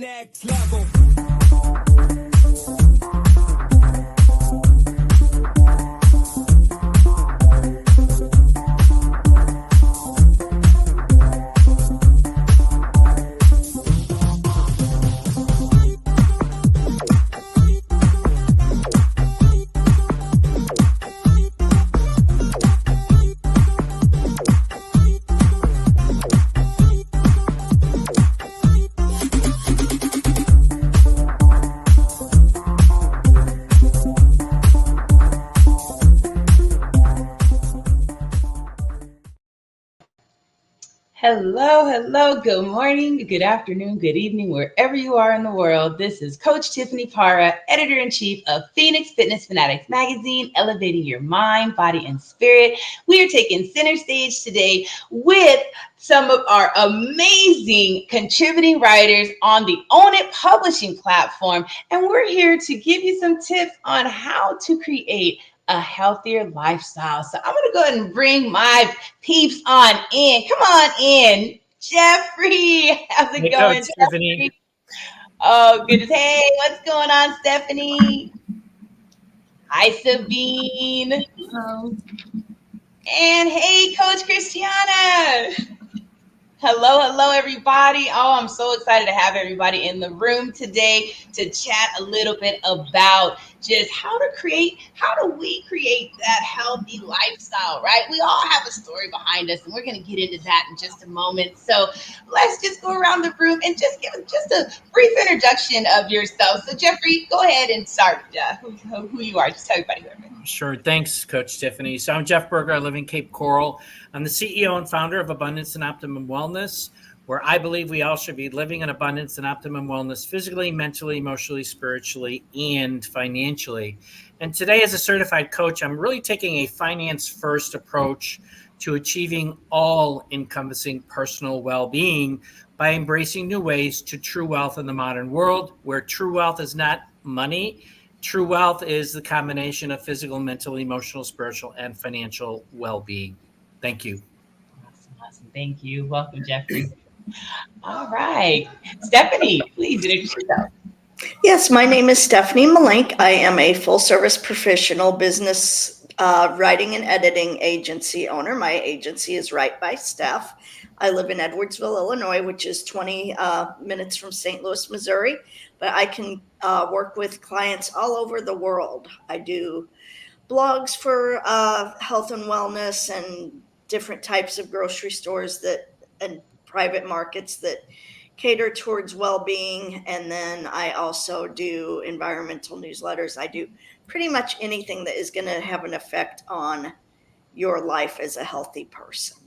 next level. Hello, good morning, good afternoon, good evening, wherever you are in the world. This is Coach Tiffany Para, Editor-in-Chief of Phoenix Fitness Fanatics Magazine, elevating your mind, body, and spirit. We are taking center stage today with some of our amazing contributing writers on the Own It Publishing platform, and we're here to give you some tips on how to create a healthier lifestyle. So I'm going to go ahead and bring my peeps on in. Come on in. Jeffrey, how's it going, Coach Tiffany. Jeffrey? Oh, goodness. Hey, what's going on, Stephanie? Hi, Sabine. Hello. And hey, Coach Christiana. Hello, everybody. Oh, I'm so excited to have everybody in the room today to chat a little bit about just how do we create that healthy lifestyle, right? We all have a story behind us, and we're going to get into that in just a moment. So let's just go around the room and just give just a brief introduction of yourself. So Jeffrey, go ahead and start who you are. Just tell everybody who you are. Sure. Thanks, Coach Tiffany. So I'm Jeff Berger. I live in Cape Coral. I'm the CEO and founder of Abundance and Optimum Wellness, where I believe we all should be living in abundance and optimum wellness physically, mentally, emotionally, spiritually, and financially. And today, as a certified coach, I'm really taking a finance-first approach to achieving all-encompassing personal well-being by embracing new ways to true wealth in the modern world, where true wealth is not money. True wealth is the combination of physical, mental, emotional, spiritual, and financial well-being. Thank you. Awesome. Thank you. Welcome, Jeffrey. All right. Stephanie, please introduce yourself. Yes, my name is Stephanie Malench. I am a full-service professional business writing and editing agency owner. My agency is Right by Steph. I live in Edwardsville, Illinois, which is 20 minutes from St. Louis, Missouri. But I can work with clients all over the world. I do blogs for health and wellness and different types of grocery stores and private markets that cater towards well-being. And then I also do environmental newsletters. I do pretty much anything that is going to have an effect on your life as a healthy person.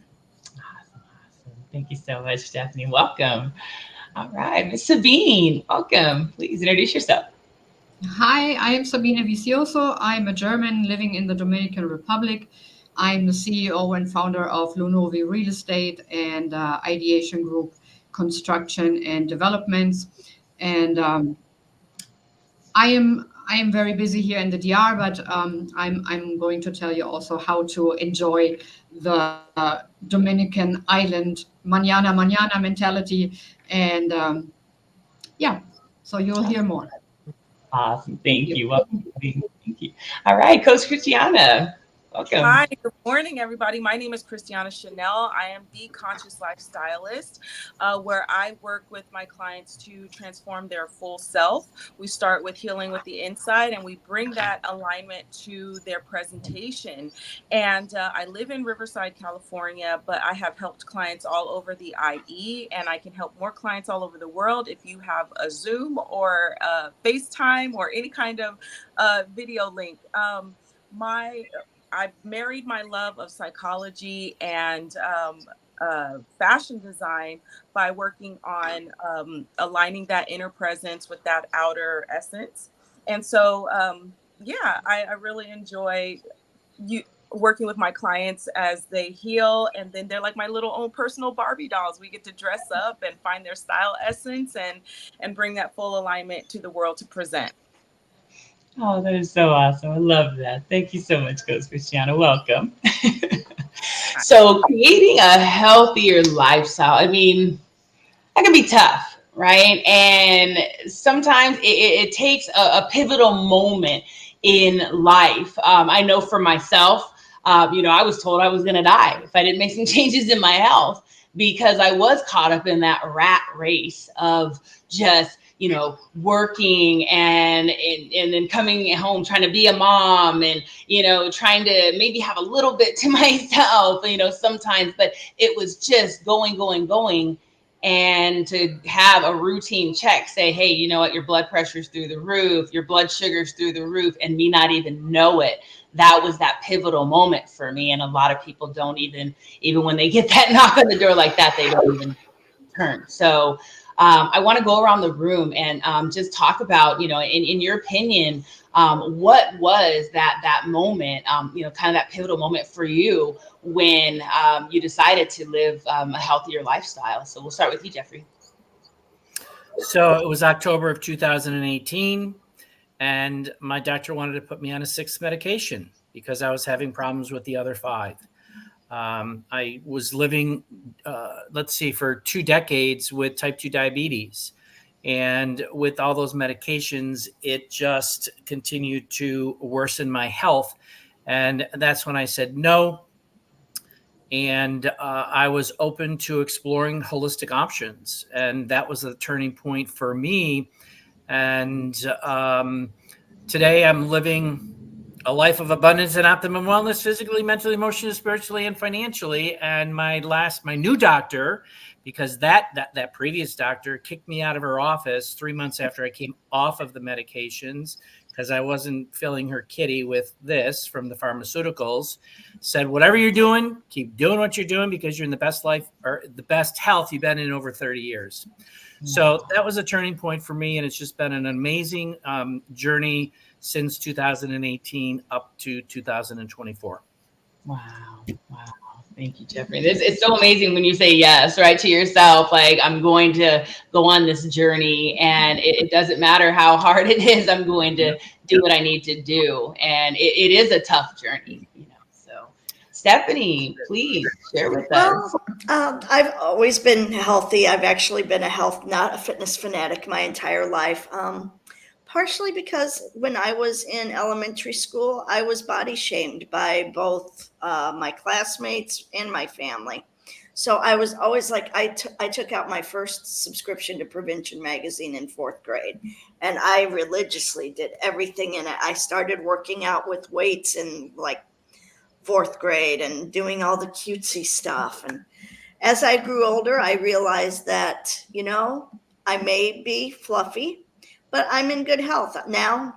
Awesome. Thank you so much, Stephanie. Welcome. All right, Miss Sabine, welcome. Please introduce yourself. Hi, I am Sabine Vicioso. I'm a German living in the Dominican Republic. I'm the CEO and founder of Lunovi Real Estate and Ideation Group Construction and Developments. And I am very busy here in the DR, but I'm going to tell you also how to enjoy the Dominican island mañana mentality. And so you'll hear more. Awesome. Thank you. Welcome. Thank you. All right, Coach Christiana. Welcome. Hi, good morning, everybody. My name is Christiana Chanel. I am the Conscious Life Stylist, where I work with my clients to transform their full self. We start with healing with the inside, and we bring that alignment to their presentation. And I live in Riverside, California, but I have helped clients all over the IE, and I can help more clients all over the world. If you have a Zoom or a FaceTime or any kind of video link, I've married my love of psychology and fashion design by working on aligning that inner presence with that outer essence. And so, I really enjoy working with my clients as they heal. And then they're like my little own personal Barbie dolls. We get to dress up and find their style essence and bring that full alignment to the world to present. Oh, that is so awesome. I love that. Thank you so much, Coach Christiana. Welcome. So creating a healthier lifestyle, I mean, that can be tough, right? And sometimes it takes a pivotal moment in life. I know for myself, I was told I was going to die if I didn't make some changes in my health, because I was caught up in that rat race of just working and then coming home trying to be a mom, and trying to maybe have a little bit to myself, sometimes. But it was just going, and to have a routine check say, hey, you know what, your blood pressure's through the roof, your blood sugar's through the roof, and me not even know it. That was that pivotal moment for me. And a lot of people don't even when they get that knock on the door like that, they don't even turn. So I want to go around the room and just talk about, in your opinion, what was that moment, kind of that pivotal moment for you when you decided to live a healthier lifestyle. So we'll start with you, Jeffrey. So it was October of 2018, and my doctor wanted to put me on a sixth medication because I was having problems with the other five. I was living, for 2 decades with type 2 diabetes. And with all those medications, it just continued to worsen my health. And that's when I said no. And I was open to exploring holistic options. And that was the turning point for me. And today I'm living a life of abundance and optimum wellness, physically, mentally, emotionally, spiritually, and financially. And my new doctor, because that previous doctor kicked me out of her office 3 months after I came off of the medications, because I wasn't filling her kitty with this from the pharmaceuticals, said, whatever you're doing, keep doing what you're doing, because you're in the best life or the best health you've been in over 30 years. So that was a turning point for me. And it's just been an amazing journey since 2018 up to 2024. Wow. Thank you, Jeffrey. It's so amazing when you say yes, right, to yourself. Like, I'm going to go on this journey, and it doesn't matter how hard it is. I'm going to do what I need to do. And it is a tough journey, So, Stephanie, please share with us. Well, I've always been healthy. I've actually been not a fitness fanatic my entire life. Partially because when I was in elementary school, I was body shamed by both my classmates and my family. So I was always like, I took out my first subscription to Prevention Magazine in 4th grade, and I religiously did everything in it. I started working out with weights in like 4th grade and doing all the cutesy stuff. And as I grew older, I realized that, I may be fluffy, but I'm in good health. Now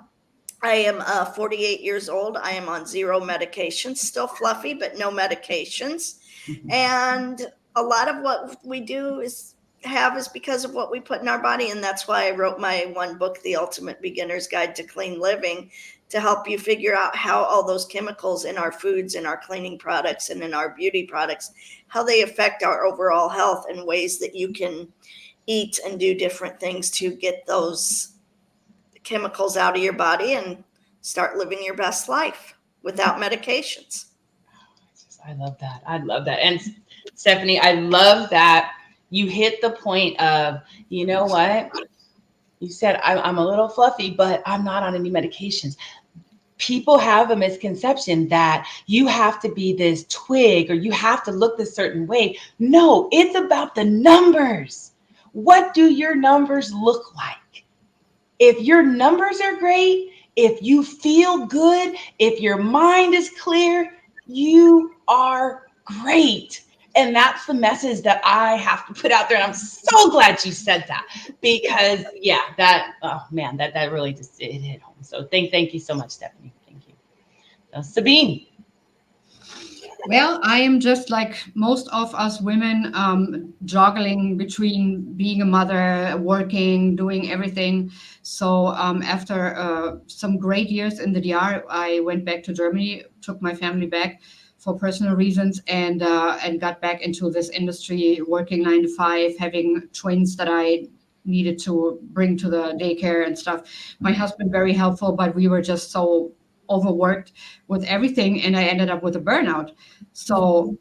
I am 48 years old. I am on 0 medications, still fluffy, but no medications. And a lot of what we do is because of what we put in our body. And that's why I wrote my one book, The Ultimate Beginner's Guide to Clean Living, to help you figure out how all those chemicals in our foods, in our cleaning products, and in our beauty products, how they affect our overall health, and ways that you can eat and do different things to get those chemicals out of your body and start living your best life without medications. I love that. I love that. And Stephanie, I love that you hit the point of, you know what? You said, I'm a little fluffy, but I'm not on any medications. People have a misconception that you have to be this twig or you have to look this certain way. No, it's about the numbers. What do your numbers look like? If your numbers are great, if you feel good, if your mind is clear, you are great. And that's the message that I have to put out there. And I'm so glad you said that, because that really just it hit home. So thank you so much, Stephanie. Thank you. Sabine. Well, I am just like most of us women, juggling between being a mother, working, doing everything. So after some great years in the DR, I went back to Germany, took my family back for personal reasons, and got back into this industry, working 9 to 5, having twins that I needed to bring to the daycare and stuff. My husband, very helpful, but we were just so overworked with everything, and I ended up with a burnout. So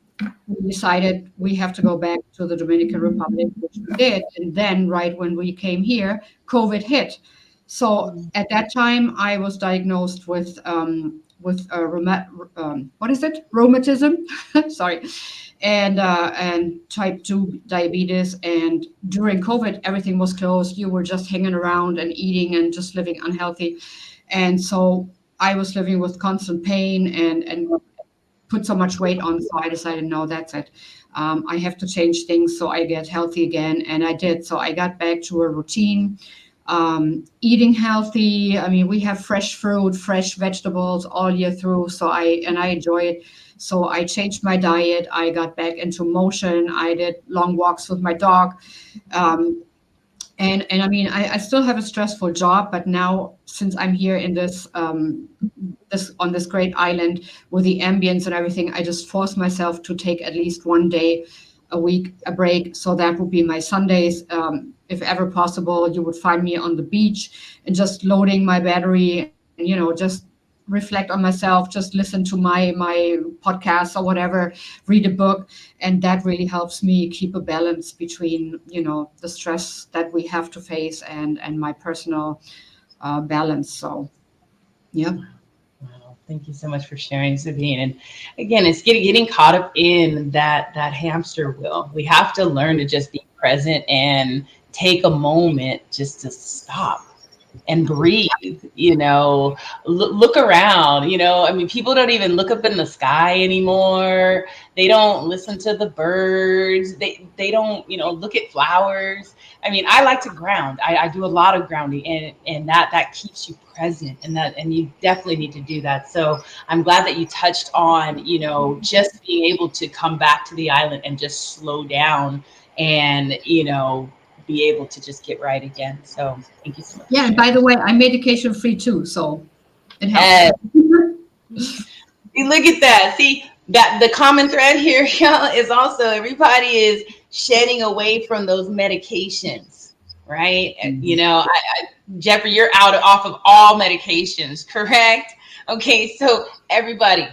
we decided we have to go back to the Dominican Republic, which we did. And then, right when we came here, COVID hit. So at that time, I was diagnosed with what is it? Rheumatism. Sorry, and type 2 diabetes. And during COVID, everything was closed. You were just hanging around and eating and just living unhealthy. And so I was living with constant pain and put so much weight on. So I decided, no, that's it. I have to change things so I get healthy again. And I did. So I got back to a routine, eating healthy. I mean, we have fresh fruit, fresh vegetables all year through. I enjoy it. So I changed my diet. I got back into motion. I did long walks with my dog. Um, and I mean, I still have a stressful job, but now since I'm here in this on this great island with the ambience and everything, I just force myself to take at least one day a week a break. So that would be my Sundays. If ever possible, you would find me on the beach and just loading my battery and just reflect on myself, just listen to my podcasts or whatever, read a book, and that really helps me keep a balance between the stress that we have to face and my personal balance. So yeah. Wow, thank you so much for sharing, Sabine. And again, it's getting caught up in that hamster wheel. We have to learn to just be present and take a moment just to stop and breathe. Look around. I mean, people don't even look up in the sky anymore. They don't listen to the birds. They don't look at flowers. I mean, I like to ground. I do a lot of grounding, and that keeps you present, and you definitely need to do that. So I'm glad that you touched on just being able to come back to the island and just slow down and be able to just get right again. So thank you so much for Yeah, and sharing. by the way, I'm medication free too, so it helps. Yes. See, look at that. See that the common thread here, y'all, is also everybody is shedding away from those medications, right? Jeffrey, you're out off of all medications, correct? Okay, so everybody,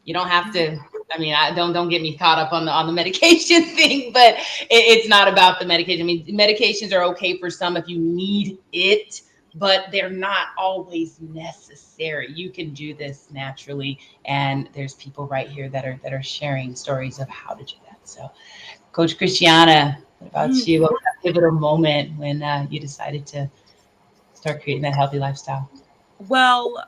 you don't have to. I mean, I don't get me caught up on the medication thing, but it's not about the medication. I mean, medications are okay for some if you need it, but they're not always necessary. You can do this naturally, and there's people right here that are sharing stories of how to do that. So, Coach Christiana, what about you? What was that pivotal moment when you decided to start creating that healthy lifestyle? Well,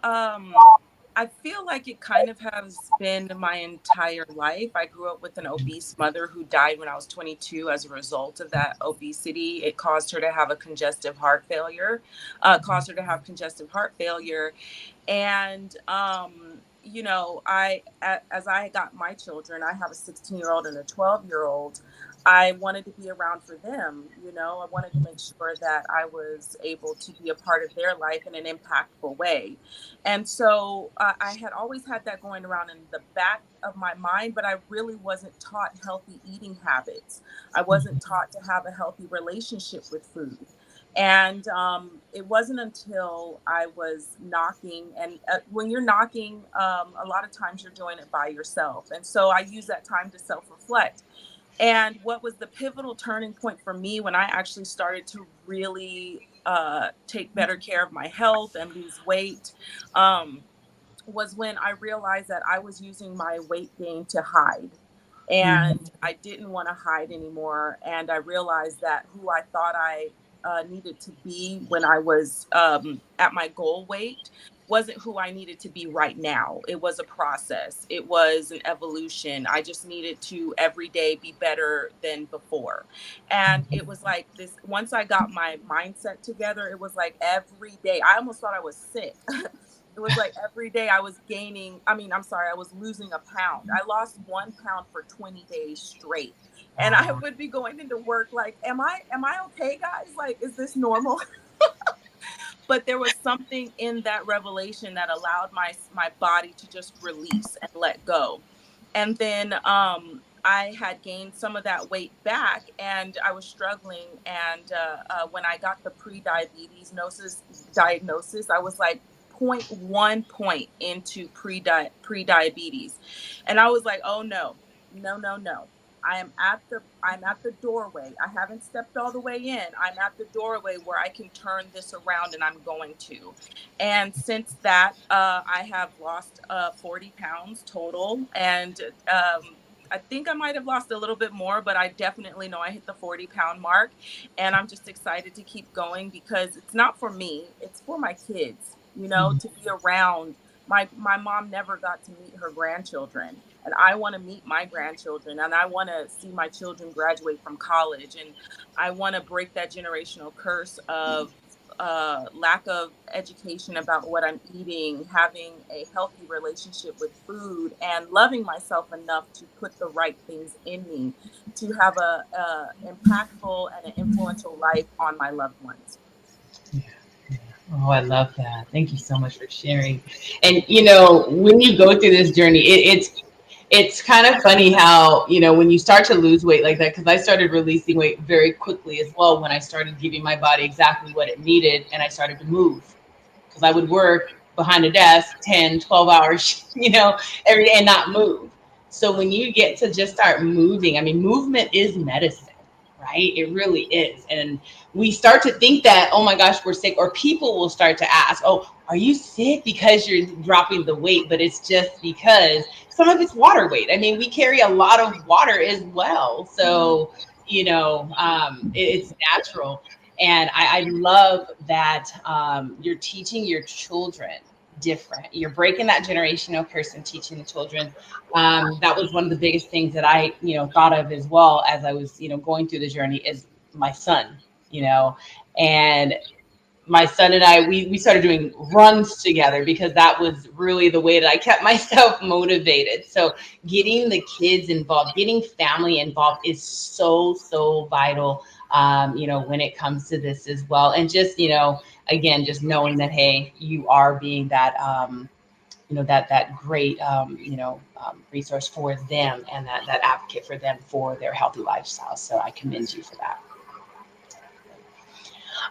I feel like it kind of has been my entire life. I grew up with an obese mother who died when I was 22 as a result of that obesity. It caused her to have a congestive heart failure, caused her to have congestive heart failure. And as I got my children, I have a 16-year-old and a 12-year-old. I wanted to be around for them. I wanted to make sure that I was able to be a part of their life in an impactful way. And so I had always had that going around in the back of my mind, but I really wasn't taught healthy eating habits. I wasn't taught to have a healthy relationship with food. And it wasn't until I was knocking, and when you're knocking, a lot of times you're doing it by yourself. And so I use that time to self reflect. And what was the pivotal turning point for me when I actually started to really take better care of my health and lose weight um, was when I realized that I was using my weight gain to hide. And I didn't want to hide anymore. And I realized that who I thought I needed to be when I was at my goal weight wasn't who I needed to be right now. It was a process, it was an evolution. I just needed to every day be better than before. And it was like this once I got my mindset together, it was like every day. I almost thought I was sick. It was like every day I was gaining, I'm sorry, I was losing a pound. I lost 1 pound for 20 days straight. And I would be going into work like, am I okay, guys? Like, is this normal? But there was something in that revelation that allowed my body to just release and let go. And then I had gained some of that weight back, and I was struggling. And when I got the diagnosis, I was like point 1 point into pre-diabetes, and I was like, oh no, no, no, no. I'm at the doorway. I haven't stepped all the way in. I'm at the doorway where I can turn this around, and I'm going to. And since that, I have lost 40 pounds total. And I think I might have lost a little bit more, but I definitely know I hit the 40-pound mark. And I'm just excited to keep going, because it's not for me, it's for my kids, to be around. My mom never got to meet her grandchildren, and I want to meet my grandchildren, and I want to see my children graduate from college, and I want to break that generational curse of lack of education about what I'm eating, having a healthy relationship with food, and loving myself enough to put the right things in me to have a impactful and an influential life on my loved ones. Yeah. Oh, I love that. Thank you so much for sharing. And when you go through this journey, it's kind of funny how, when you start to lose weight like that, because I started releasing weight very quickly as well when I started giving my body exactly what it needed, and I started to move, because I would work behind a desk 10, 12 hours, every day and not move. So when you get to just start moving, I mean, movement is medicine, right? It really is. And we start to think that, oh my gosh, we're sick, or people will start to ask, oh, are you sick because you're dropping the weight? But it's just because some of it's water weight. I mean, we carry a lot of water as well. So, it's natural. And I love that you're teaching your children different. You're breaking that generational curse and teaching the children. That was one of the biggest things that I, thought of as well as I was, going through the journey, is my son, and my son and I, we started doing runs together, because that was really the way that I kept myself motivated. So getting the kids involved, getting family involved is so, so vital, when it comes to this as well. And just, again, just knowing that, hey, you are being that, that great, resource for them, and that advocate for them for their healthy lifestyle. So I commend you for that.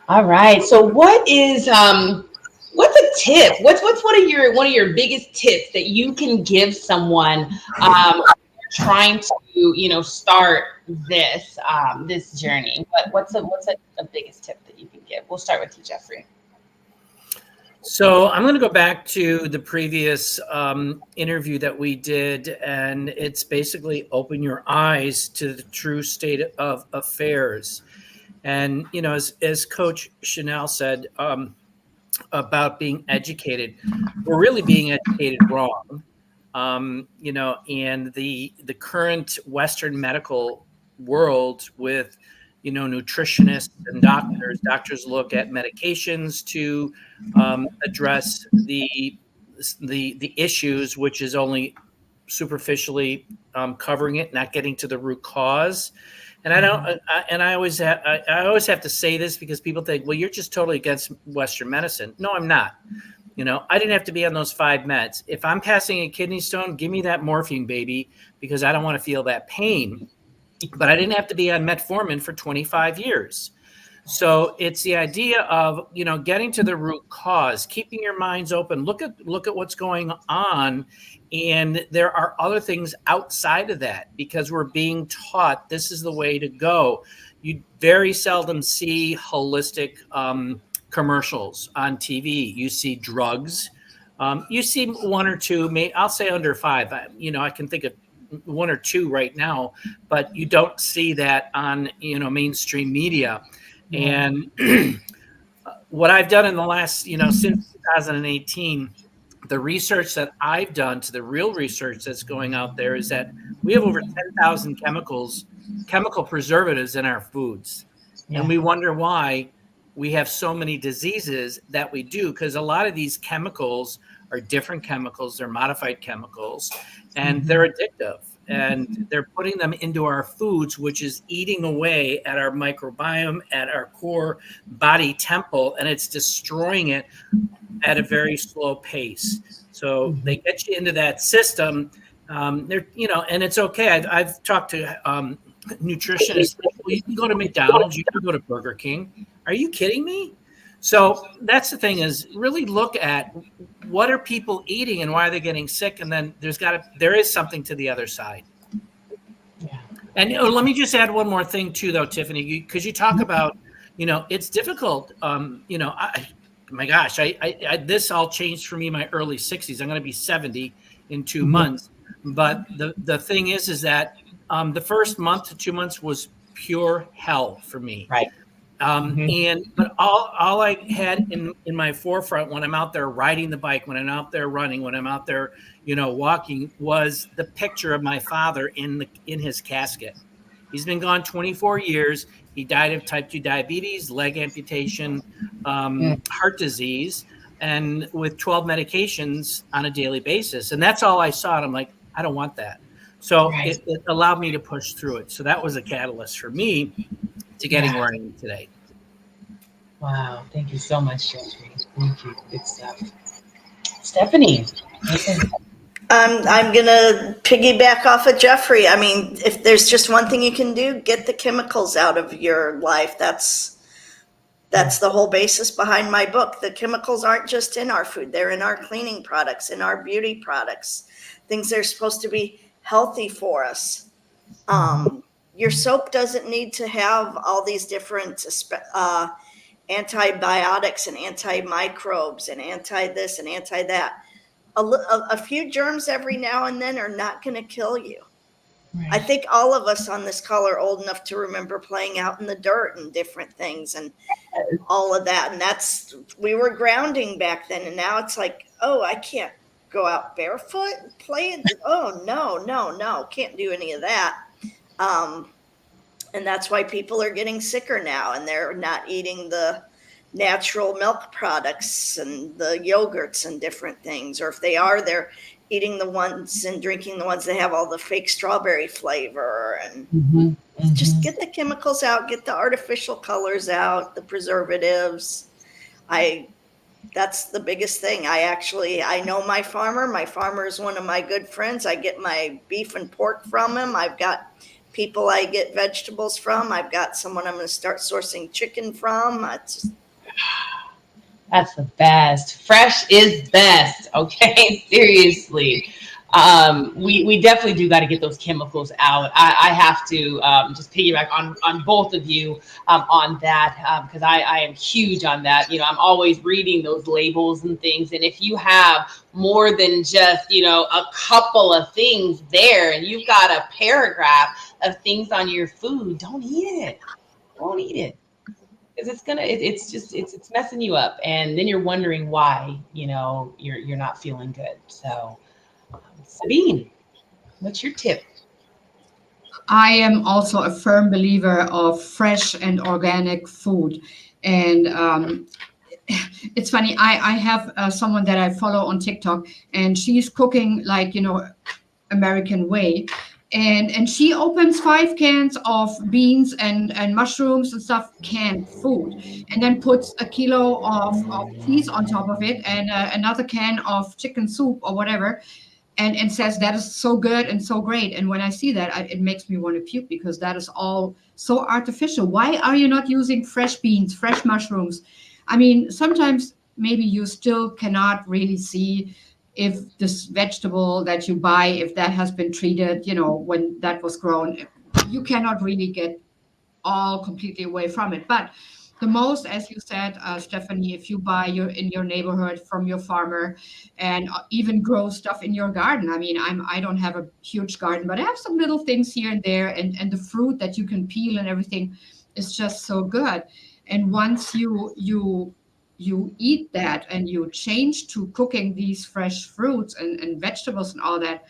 All right. So what's a tip? What's one of your biggest tips that you can give someone trying to, start this journey? What's the biggest tip that you can give? We'll start with you, Jeffrey. So I'm going to go back to the previous interview that we did, and it's basically open your eyes to the true state of affairs. And, as Coach Chanel said about being educated, we're really being educated wrong. And the current Western medical world with, nutritionists and doctors look at medications to address the issues, which is only superficially covering it, not getting to the root cause. And I don't, and I always have to say this, because people think, well, you're just totally against Western medicine. No, I'm not. I didn't have to be on those 5 meds. If I'm passing a kidney stone, give me that morphine, baby, because I don't want to feel that pain. But I didn't have to be on metformin for 25 years. So it's the idea of, getting to the root cause, keeping your minds open, look at what's going on. And there are other things outside of that, because we're being taught this is the way to go. You very seldom see holistic commercials on TV. You see drugs. You see one or two, I'll say under 5. I can think of 1 or 2 right now, but you don't see that on, mainstream media. And what I've done in the last, since 2018, the research that I've done, to the real research that's going out there, is that we have over 10,000 chemical preservatives in our foods. Yeah. And we wonder why we have so many diseases that we do, because a lot of these chemicals are different chemicals, they're modified chemicals, and they're addictive. And they're putting them into our foods, which is eating away at our microbiome, at our core body temple, and it's destroying it at a very slow pace. So they get you into that system. And it's okay. I've talked to nutritionists. Well, you can go to McDonald's, you can go to Burger King. Are you kidding me? So that's the thing, is really look at what are people eating and why are they getting sick, and then there is something to the other side. And let me just add one more thing too, though, Tiffany, because you talk about, it's difficult. My gosh, this all changed for me in my early 60s. I'm going to be 70 in 2 months. But the thing is that the first month to 2 months was pure hell for me. Right. But all I had in my forefront when I'm out there riding the bike, when I'm out there running, when I'm out there, walking, was the picture of my father in his casket. He's been gone 24 years. He died of type 2 diabetes, leg amputation, heart disease, and with 12 medications on a daily basis. And that's all I saw. And I'm like, I don't want that. So Right. it allowed me to push through it. So that was a catalyst for me to getting where I am today. Wow. Thank you so much, Jeffrey. Thank you. Good stuff. Stephanie. I'm gonna piggyback off of Jeffrey. I mean, if there's just one thing you can do, get the chemicals out of your life. That's the whole basis behind my book. The chemicals aren't just in our food; they're in our cleaning products, in our beauty products, things that are supposed to be healthy for us. Your soap doesn't need to have all these different antibiotics and antimicrobes and anti this and anti that. A few germs every now and then are not going to kill you. Right. I think all of us on this call are old enough to remember playing out in the dirt and different things and all of that. And we were grounding back then. And now it's like, oh, I can't go out barefoot and play it. Oh, no, can't do any of that. And that's why people are getting sicker now, and they're not eating the natural milk products and the yogurts and different things. Or if they are, they're eating the ones and drinking the ones that have all the fake strawberry flavor. And just get the chemicals out, get the artificial colors out, the preservatives. That's the biggest thing. I know my farmer. My farmer is one of my good friends. I get my beef and pork from him. I've got people I get vegetables from. I've got someone I'm going to start sourcing chicken from. That's the best. Fresh is best. Okay, seriously. We definitely do got to get those chemicals out. I have to just piggyback on both of you on that because I am huge on that. I'm always reading those labels and things, and if you have more than just a couple of things there, and you've got a paragraph of things on your food, don't eat it. Don't eat it. Because it's messing you up, and then you're wondering why you're not feeling good. So, Sabine, what's your tip? I am also a firm believer of fresh and organic food. And it's funny, I have someone that I follow on TikTok, and she's cooking like, American way. And she opens 5 cans of beans and mushrooms and stuff, canned food, and then puts a kilo of cheese on top of it and another can of chicken soup or whatever, and says that is so good and so great. And when I see that, it makes me want to puke because that is all so artificial. Why are you not using fresh beans, fresh mushrooms? I mean, sometimes maybe you still cannot really see if this vegetable that you buy, if that has been treated, when that was grown. You cannot really get all completely away from it. But the most, as you said, Stephanie, if you buy in your neighborhood from your farmer and even grow stuff in your garden. I mean, I don't have a huge garden, but I have some little things here and there, and the fruit that you can peel and everything is just so good. And once you eat that and you change to cooking these fresh fruits and vegetables and all that,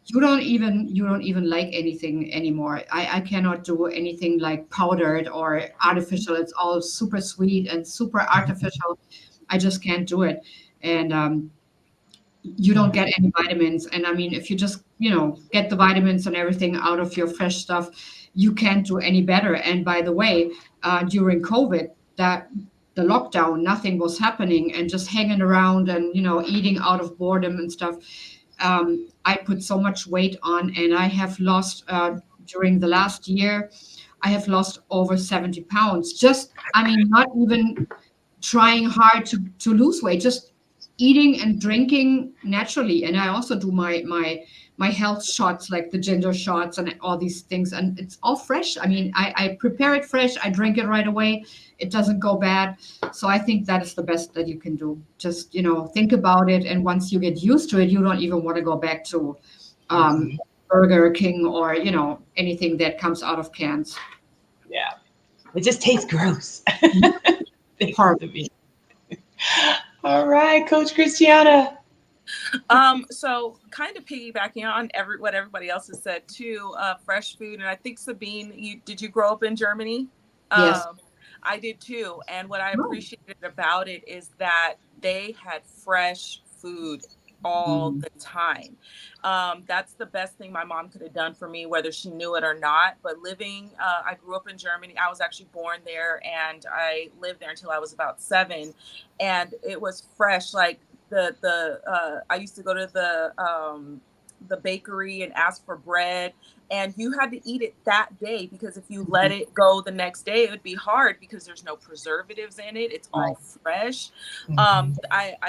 you don't even like anything anymore. I cannot do anything like powdered or artificial. It's all super sweet and super artificial. I just can't do it. And you don't get any vitamins. And I mean, if you just, get the vitamins and everything out of your fresh stuff, you can't do any better. And by the way, during COVID, that the lockdown, nothing was happening and just hanging around and, eating out of boredom and stuff. I put so much weight on, and I have lost during the last year, I have lost over 70 pounds. Not even trying hard to lose weight, just eating and drinking naturally. And I also do my my health shots, like the ginger shots and all these things, and it's all fresh. I mean, I prepare it fresh, I drink it right away. It doesn't go bad. So I think that is the best that you can do. Just, think about it, and once you get used to it, you don't even want to go back to um, Mhm. Burger King or anything that comes out of cans. Yeah. It just tastes gross. Thanks Horrible. to me. All right, Coach Christiana. So kind of piggybacking on what everybody else has said too, fresh food. And I think Sabine, did you grow up in Germany? Yes. Um, I did too. And what I Oh, appreciated about it is that they had fresh food all Mm, the time. That's the best thing my mom could have done for me, whether she knew it or not. But I grew up in Germany. I was actually born there, and I lived there until I was about 7. And it was fresh. Like I used to go to the bakery and ask for bread, and you had to eat it that day, because if you let mhm. it go the next day, it would be hard because there's no preservatives in it. It's Right. all fresh. Mhm.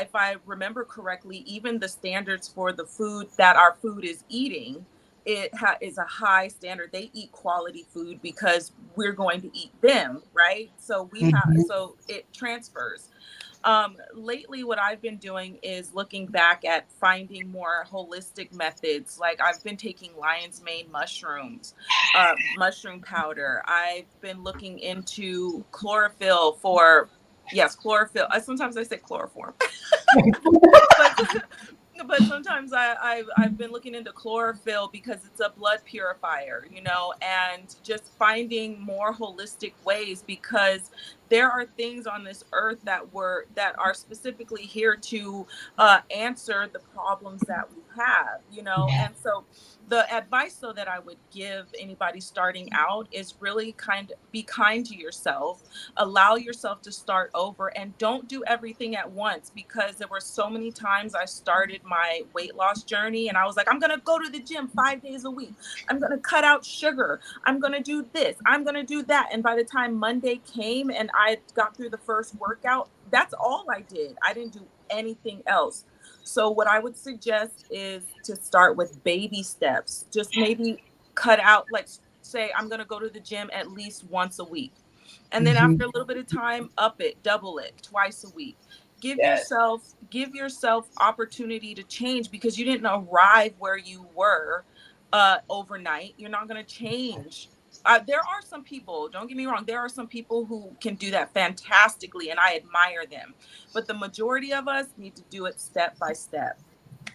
If I remember correctly, even the standards for the food that our food is eating, is a high standard. They eat quality food because we're going to eat them, right? Mhm. So it transfers. Lately, what I've been doing is looking back at finding more holistic methods. Like, I've been taking lion's mane mushrooms, mushroom powder. I've been looking into chlorophyll for, yes, chlorophyll. Sometimes I say chloroform, but sometimes I've been looking into chlorophyll because it's a blood purifier, and just finding more holistic ways, because there are things on this earth that are specifically here to answer the problems that we have, Yeah. and so the advice, though, that I would give anybody starting out is really be kind to yourself. Allow yourself to start over, and don't do everything at once, because there were so many times I started my weight loss journey and I was like, I'm going to go to the gym 5 days a week. I'm going to cut out sugar. I'm going to do this. I'm going to do that. And by the time Monday came and I got through the first workout, that's all I did. I didn't do anything else. So what I would suggest is to start with baby steps. Just maybe cut out, like, say, I'm going to go to the gym at least once a week. And then Mhm. after a little bit of time, up it, double it, twice a week. Yes. Give yourself opportunity to change, because you didn't arrive where you were overnight. You're not going to change. There are some people, don't get me wrong, there are some people who can do that fantastically, and I admire them. But the majority of us need to do it step by step.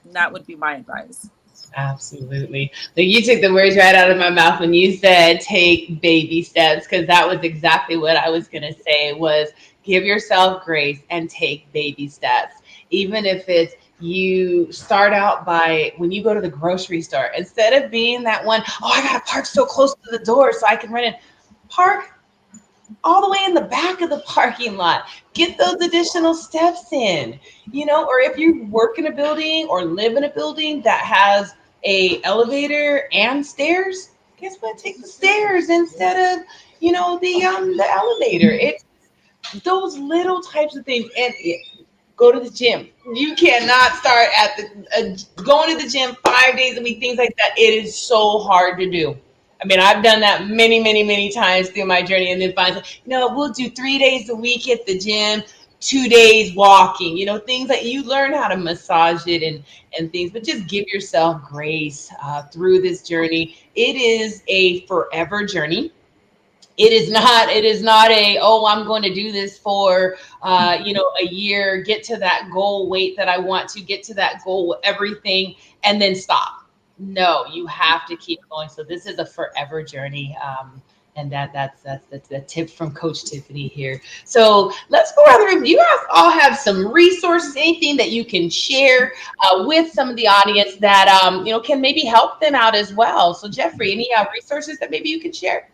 And that would be my advice. Absolutely. Like, you took the words right out of my mouth when you said take baby steps, because that was exactly what I was going to say was give yourself grace and take baby steps. Even if it's you start out by when you go to the grocery store, instead of being that one, oh, I got to park so close to the door so I can run in. Park all the way in the back of the parking lot. Get those additional steps in, or if you work in a building or live in a building that has a elevator and stairs, guess what? Take the stairs instead of, the elevator. It's those little types of things. And go to the gym. You cannot start at going to the gym 5 days a week, things like that. It is so hard to do. I mean, I've done that many, many, many times through my journey, and then find, we'll do 3 days a week at the gym, 2 days walking, things that you learn how to massage it and things, but just give yourself grace through this journey. It is a forever journey. It is not a, oh, I'm going to do this for a year, get to that goal weight that I want to get to that goal with everything, and then stop. No, you have to keep going. So this is a forever journey. And that's the tip from Coach Tiffany here. So let's go around the room. Do you guys all have some resources, anything that you can share with some of the audience that can maybe help them out as well? So Jeffrey, any resources that maybe you can share?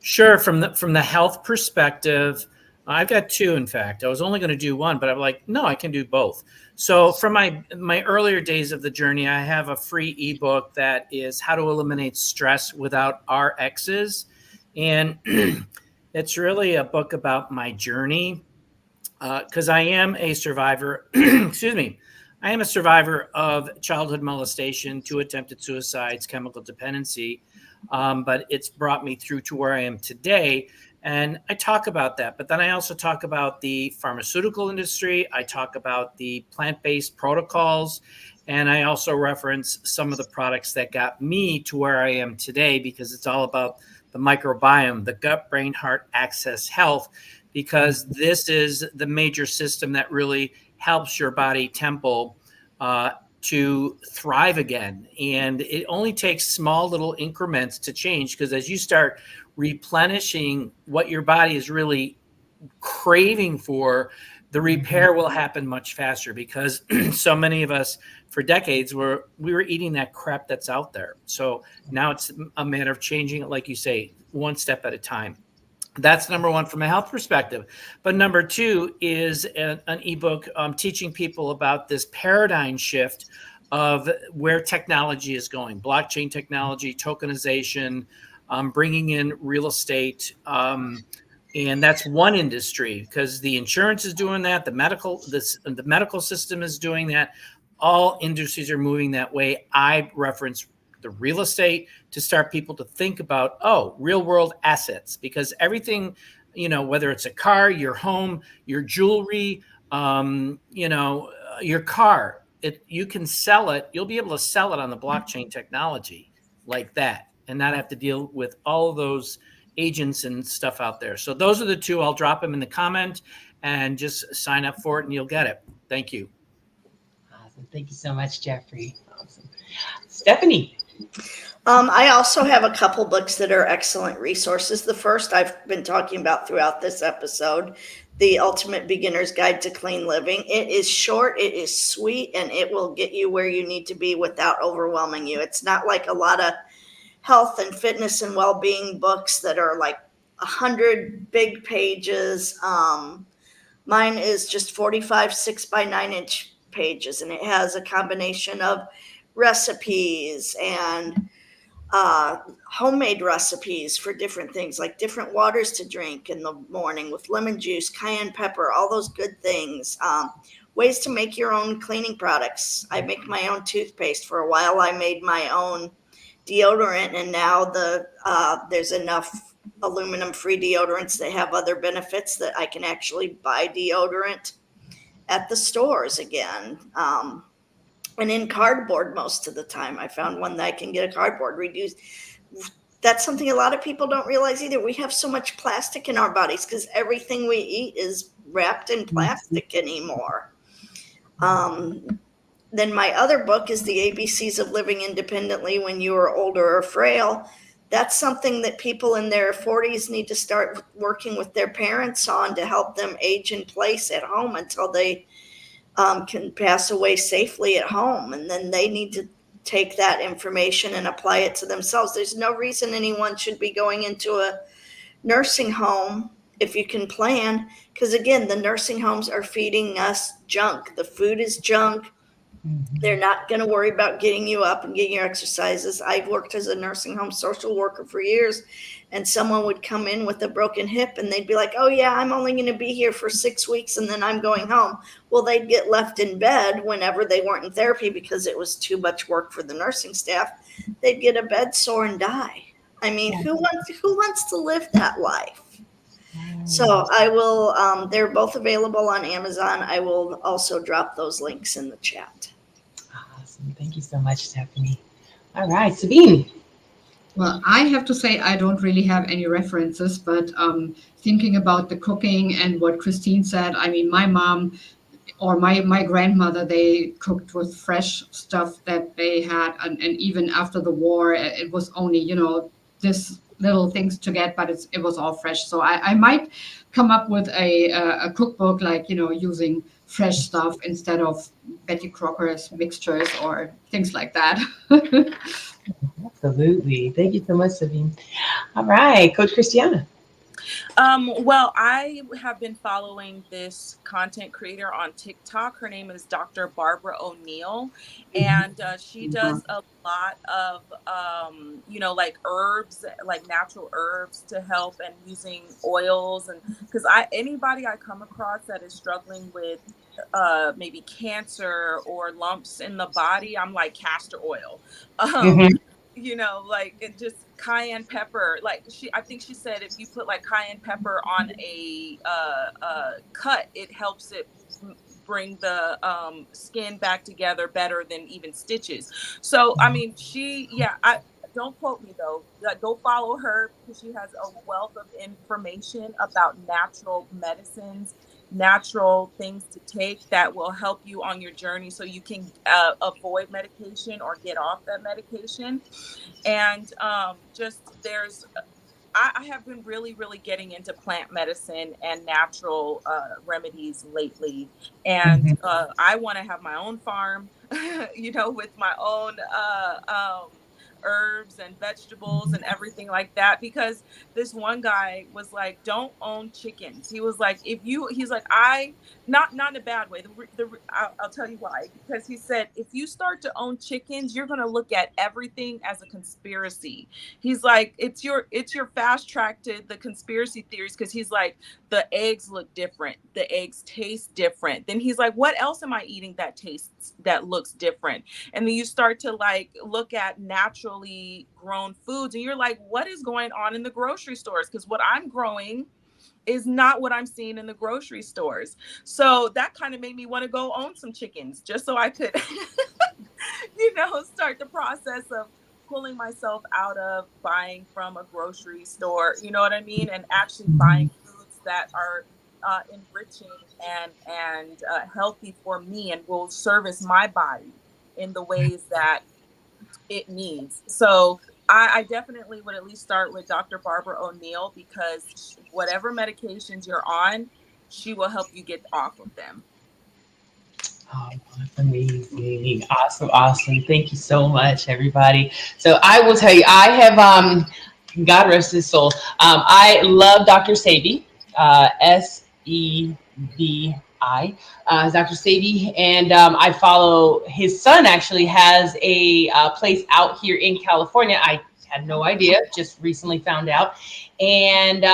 Sure. From the health perspective, I've got two. In fact, I was only going to do one, but I'm like, no, I can do both. So from my earlier days of the journey, I have a free ebook that is How to Eliminate Stress Without RXs, and it's really a book about my journey because I am a survivor. Excuse me, I am a survivor of childhood molestation, 2 attempted suicides, chemical dependency, but it's brought me through to where I am today. And I talk about that, but then I also talk about the pharmaceutical industry. I talk about the plant-based protocols, and I also reference some of the products that got me to where I am today, because it's all about the microbiome, the gut, brain, heart, access health, because this is the major system that really helps your body temple to thrive again. And it only takes small little increments to change, because as you start replenishing what your body is really craving for, the repair will happen much faster, because so many of us for decades we were eating that crap that's out there. So now it's a matter of changing it, like you say, one step at a time. That's number one from a health perspective. But number two is an ebook teaching people about this paradigm shift of where technology is going, blockchain technology, tokenization, bringing in real estate. And that's one industry, because the insurance is doing that. The medical system is doing that. All industries are moving that way. I reference the real estate to start people to think about, real world assets, because everything, whether it's a car, your home, your jewelry, your car, you can sell it. You'll be able to sell it on the blockchain technology like that, and not have to deal with all of those agents and stuff out there. So those are the two. I'll drop them in the comment, and just sign up for it and you'll get it. Thank you. Awesome. Thank you so much, Jeffrey. Awesome. Stephanie. I also have a couple books that are excellent resources. The first I've been talking about throughout this episode, The Ultimate Beginner's Guide to Clean Living. It is short, it is sweet, and it will get you where you need to be without overwhelming you. It's not like a lot of health and fitness and well-being books that are like 100 big pages. Mine is just 45 6x9 inch pages, and it has a combination of recipes and homemade recipes for different things, like different waters to drink in the morning with lemon juice, cayenne pepper, all those good things. Ways to make your own cleaning products. I make my own toothpaste. For a while, I made my own deodorant, and now there's enough aluminum-free deodorants that have other benefits that I can actually buy deodorant at the stores again. And in cardboard most of the time. I found one that I can get a cardboard reduced. That's something a lot of people don't realize either. We have so much plastic in our bodies because everything we eat is wrapped in plastic anymore. Then my other book is The ABCs of Living Independently When You Are Older or Frail. That's something that people in their 40s need to start working with their parents on to help them age in place at home until they can pass away safely at home. And then they need to take that information and apply it to themselves. There's no reason anyone should be going into a nursing home if you can plan, because again, the nursing homes are feeding us junk. The food is junk. They're not going to worry about getting you up and getting your exercises. I've worked as a nursing home social worker for years, and someone would come in with a broken hip and they'd be like, oh yeah, I'm only going to be here for 6 weeks and then I'm going home. Well, they'd get left in bed whenever they weren't in therapy because it was too much work for the nursing staff. They'd get a bed sore and die. I mean, who wants to live that life? So I will, they're both available on Amazon. I will also drop those links in the chat. Awesome. Thank you so much, Stephanie. All right, Sabine. Well, I have to say I don't really have any references, but thinking about the cooking and what Christine said, I mean, my mom or my grandmother, they cooked with fresh stuff that they had. And even after the war, it was only, this little things to get, but it was all fresh. So I might come up with a cookbook, like, using fresh stuff instead of Betty Crocker's mixtures or things like that. Absolutely. Thank you so much, Sabine. All right, Coach Christiana. Well, I have been following this content creator on TikTok. Her name is Dr. Barbara O'Neill, and she does a lot of, like herbs, like natural herbs to help, and using oils. And because anybody I come across that is struggling with maybe cancer or lumps in the body, I'm like castor oil. Mhm. You know, like it just cayenne pepper. Like I think she said if you put like cayenne pepper on a cut, it helps it bring the skin back together better than even stitches. So I mean, I don't quote me though. Like, go follow her because she has a wealth of information about natural medicines, natural things to take that will help you on your journey so you can avoid medication or get off that medication. And just there's I have been really, really getting into plant medicine and natural remedies lately. And Mhm. I want to have my own farm, you know, with my own herbs and vegetables and everything like that. Because this one guy was like, don't own chickens. He was like, he's like, not in a bad way. I'll tell you why. Because he said, if you start to own chickens, you're going to look at everything as a conspiracy. He's like, it's your fast track to the conspiracy theories, because he's like, the eggs look different, the eggs taste different. Then he's like, what else am I eating that looks different? And then you start to like look at naturally grown foods, and you're like, what is going on in the grocery stores? Because what I'm growing is not what I'm seeing in the grocery stores. So that kind of made me want to go own some chickens just so I could start the process of pulling myself out of buying from a grocery store, you know what I mean? And actually buying foods that are enriching and healthy for me and will service my body in the ways that it needs. So I definitely would at least start with Dr. Barbara O'Neill, because whatever medications you're on, she will help you get off of them. Oh, that's amazing. Awesome, awesome. Thank you so much, everybody. So I will tell you, I have God rest his soul. I love Dr. Sebi, Sebi, Dr. Sebi, and I follow his son. Actually, has a place out here in California. I had no idea, just recently found out, and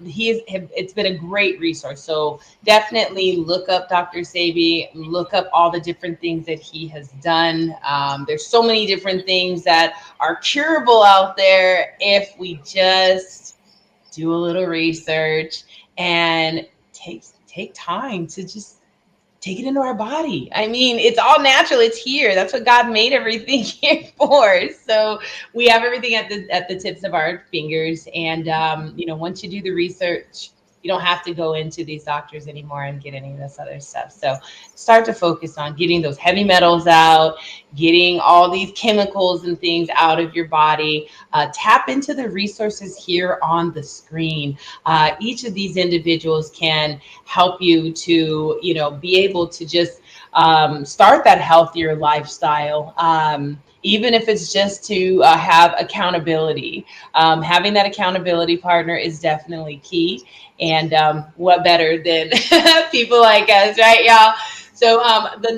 it's been a great resource. So definitely look up Dr. Sebi, look up all the different things that he has done. There's so many different things that are curable out there if we just do a little research and take time to just take it into our body. I mean, it's all natural. It's here. That's what God made everything here for. So we have everything at the tips of our fingers. And once you do the research, you don't have to go into these doctors anymore and get any of this other stuff. So start to focus on getting those heavy metals out, getting all these chemicals and things out of your body. Tap into the resources here on the screen. Each of these individuals can help you to, be able to just start that healthier lifestyle. Even if it's just to have accountability. Having that accountability partner is definitely key. And what better than people like us, right, y'all? So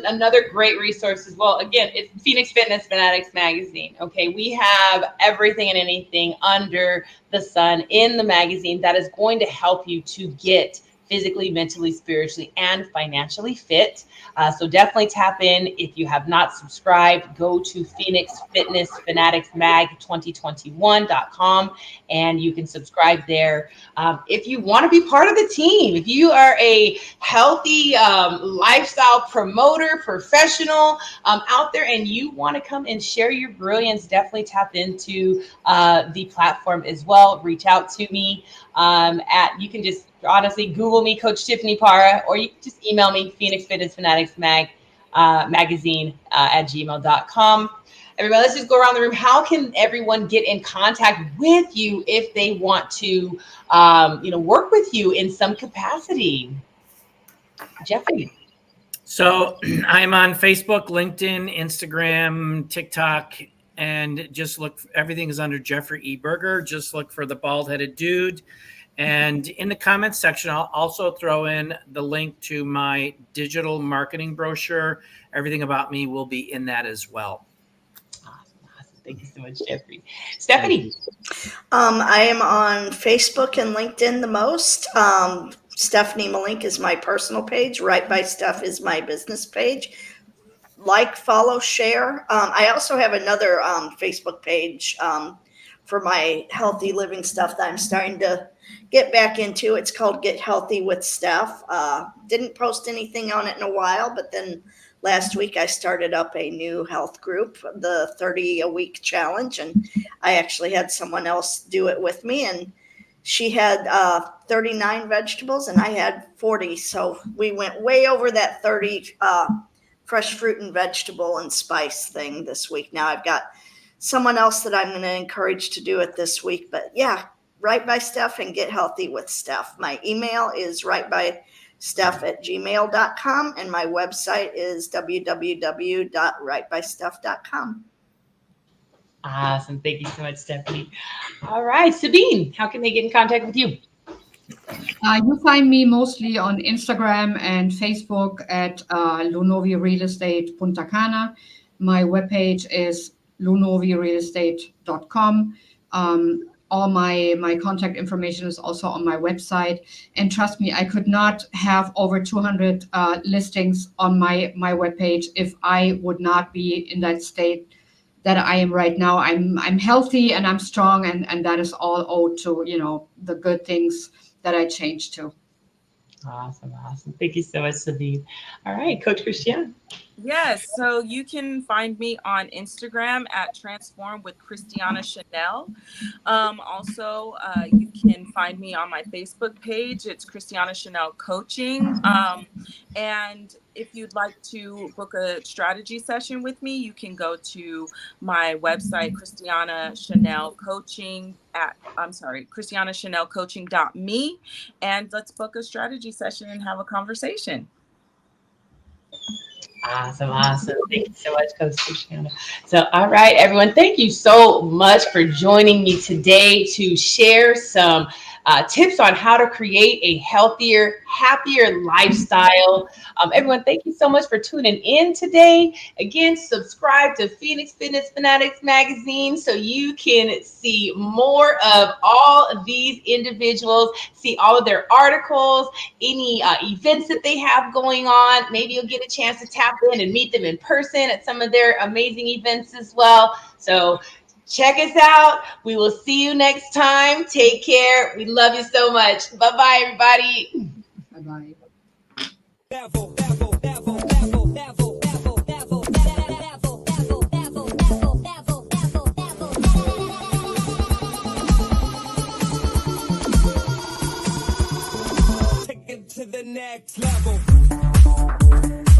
another great resource as well, again, it's Phoenix Fitness Fanatics Magazine. Okay, we have everything and anything under the sun in the magazine that is going to help you to get physically, mentally, spiritually, and financially fit. So definitely tap in. If you have not subscribed, go to Phoenix Fitness Fanatics Mag 2021.com and you can subscribe there. If you want to be part of the team, if you are a healthy lifestyle promoter, professional out there, and you want to come and share your brilliance, definitely tap into the platform as well. Reach out to me you can just honestly Google me, Coach Tiffany Parra, or you can just email me, Phoenix Fitness Fanatics Magazine at gmail.com. Everybody, let's just go around the room. How can everyone get in contact with you if they want to, work with you in some capacity? Jeffrey. So I'm on Facebook, LinkedIn, Instagram, TikTok, and just everything is under Jeffrey E. Berger. Just look for the bald headed dude. And in the comments section, I'll also throw in the link to my digital marketing brochure. Everything about me will be in that as well. Awesome. Thank you so much, Jeffrey. Stephanie. I am on Facebook and LinkedIn the most. Stephanie Malench is my personal page. Right by Steph is my business page. Like, follow, share. I also have another Facebook page for my healthy living stuff that I'm starting to get back into. It's called Get Healthy with Steph. Didn't post anything on it in a while, but then last week I started up a new health group, the 30 a week challenge, and I actually had someone else do it with me, and she had 39 vegetables and I had 40. So we went way over that 30 fresh fruit and vegetable and spice thing this week. Now I've got someone else that I'm going to encourage to do it this week. But yeah, Right by Steph and Get Healthy with Steph. My email is rightbysteph@gmail.com and my website is www.rightbysteph.com. Awesome. Thank you so much, Stephanie. All right, Sabine, how can they get in contact with you? You find me mostly on Instagram and Facebook at Lunovi Real Estate Punta Cana. My webpage is lunovirealestate.com. All my contact information is also on my website. And trust me, I could not have over 200 listings on my webpage if I would not be in that state that I am right now. I'm healthy and I'm strong, and that is all owed to, the good things that I changed to. Awesome. Thank you so much, Sabine. All right, Coach Christiane. Yes, so you can find me on Instagram at Transform with Christiana Chanel. Also, you can find me on my Facebook page. It's Christiana Chanel Coaching. And if you'd like to book a strategy session with me, you can go to my website, christianachanelcoaching.me, and let's book a strategy session and have a conversation. Awesome. Thank you so much, Coach Christiana. So, all right, everyone, thank you so much for joining me today to share some tips on how to create a healthier, happier lifestyle. Everyone, thank you so much for tuning in today. Again, subscribe to Phoenix Fitness Fanatics magazine so you can see more of all of these individuals, see all of their articles, any events that they have going on. Maybe you'll get a chance to tap in and meet them in person at some of their amazing events as well. So check us out. We will see you next time. Take care. We love you so much. Bye-bye, everybody. Bye-bye. Take it to the next level.